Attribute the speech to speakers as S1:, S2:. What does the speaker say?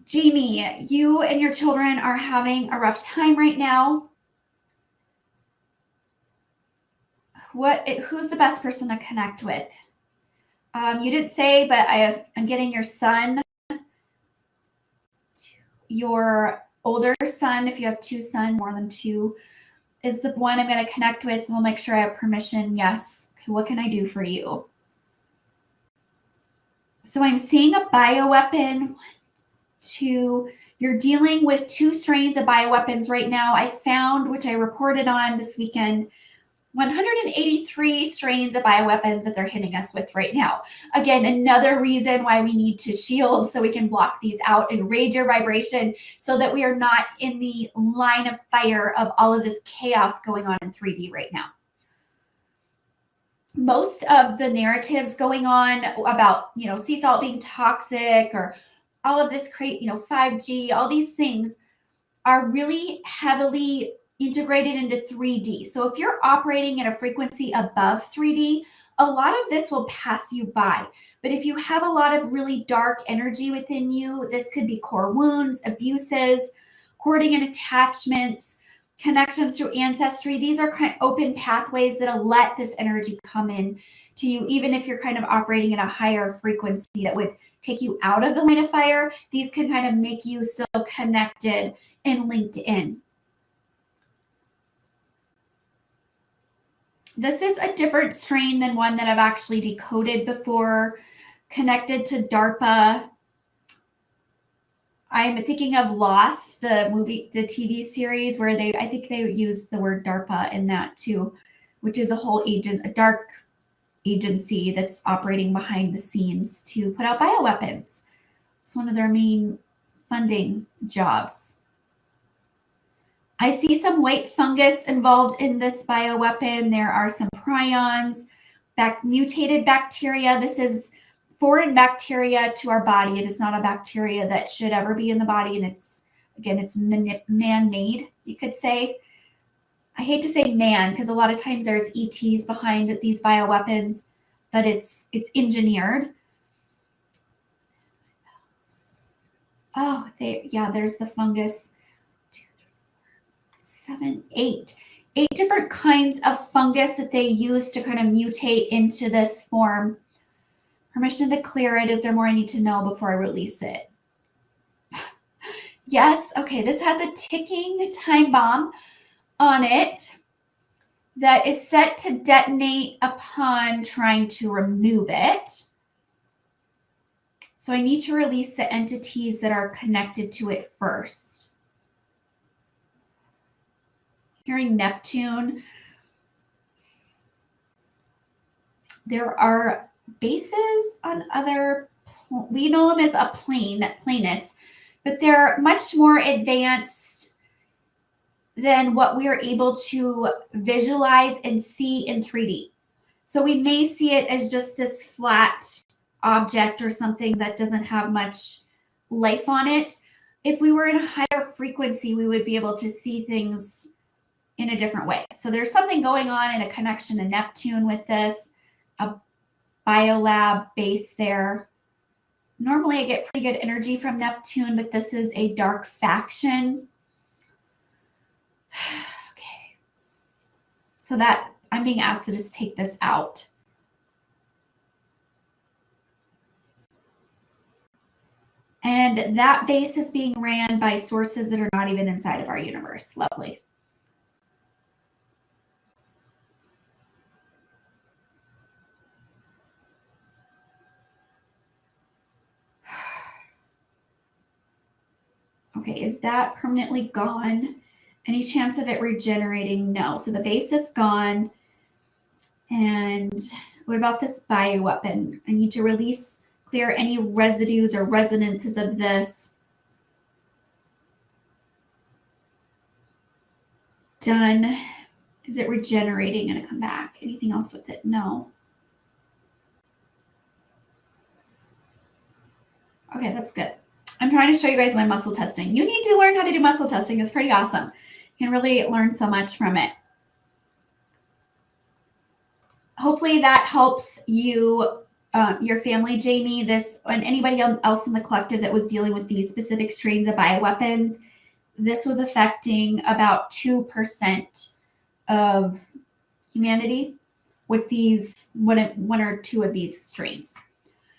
S1: Jamie, you and your children are having a rough time right now. Who's the best person to connect with? You didn't say, but I'm getting your son, your older son, if you have two sons, more than two, is the one I'm going to connect with. We'll make sure I have permission. Yes. Okay, what can I do for you? So I'm seeing a bioweapon. 1, 2. You're dealing with 2 strains of bioweapons right now. I found, which I reported on this weekend, 183 strains of bioweapons that they're hitting us with right now. Again, another reason why we need to shield so we can block these out and raise your vibration so that we are not in the line of fire of all of this chaos going on in 3D right now. Most of the narratives going on about, sea salt being toxic or all of this 5G, all these things are really heavily integrated into 3D. So if you're operating at a frequency above 3D, a lot of this will pass you by. But if you have a lot of really dark energy within you, this could be core wounds, abuses, hoarding and attachments, connections through ancestry. These are kind of open pathways that'll let this energy come in to you, even if you're kind of operating at a higher frequency that would take you out of the line of fire. These can kind of make you still connected and linked in. This is a different strain than one that I've actually decoded before, connected to DARPA. I'm thinking of Lost, the movie, the TV series, where I think they use the word DARPA in that too, which is a dark agency that's operating behind the scenes to put out bioweapons. It's one of their main funding jobs. I see some white fungus involved in this bioweapon. There are some prions, mutated bacteria. This is foreign bacteria to our body. It is not a bacteria that should ever be in the body. And it's man-made, you could say. I hate to say man, because a lot of times there's ETs behind these bioweapons, but it's engineered. Oh, there's the fungus. 7, 8 different kinds of fungus that they use to kind of mutate into this form. Permission to clear it. Is there more I need to know before I release it? Yes. Okay. This has a ticking time bomb on it that is set to detonate upon trying to remove it. So I need to release the entities that are connected to it first. Hearing Neptune. There are bases on we know them as planets, but they're much more advanced than what we are able to visualize and see in 3D. So we may see it as just this flat object or something that doesn't have much life on it. If we were in a higher frequency, we would be able to see things in a different way. So there's something going on in a connection to Neptune with this, a biolab base there. Normally I get pretty good energy from Neptune, but this is a dark faction. Okay. So that I'm being asked to just take this out. And that base is being ran by sources that are not even inside of our universe. Lovely. Okay, is that permanently gone? Any chance of it regenerating? No. So the base is gone. And what about this bioweapon? I need to clear any residues or resonances of this. Done. Is it regenerating and come back? Anything else with it? No. Okay, that's good. I'm trying to show you guys my muscle testing. You need to learn how to do muscle testing. It's pretty awesome. You can really learn so much from it. Hopefully that helps you your family, Jamie, this and anybody else in the collective that was dealing with these specific strains of bioweapons, this was affecting about 2% of humanity with these one or two of these strains.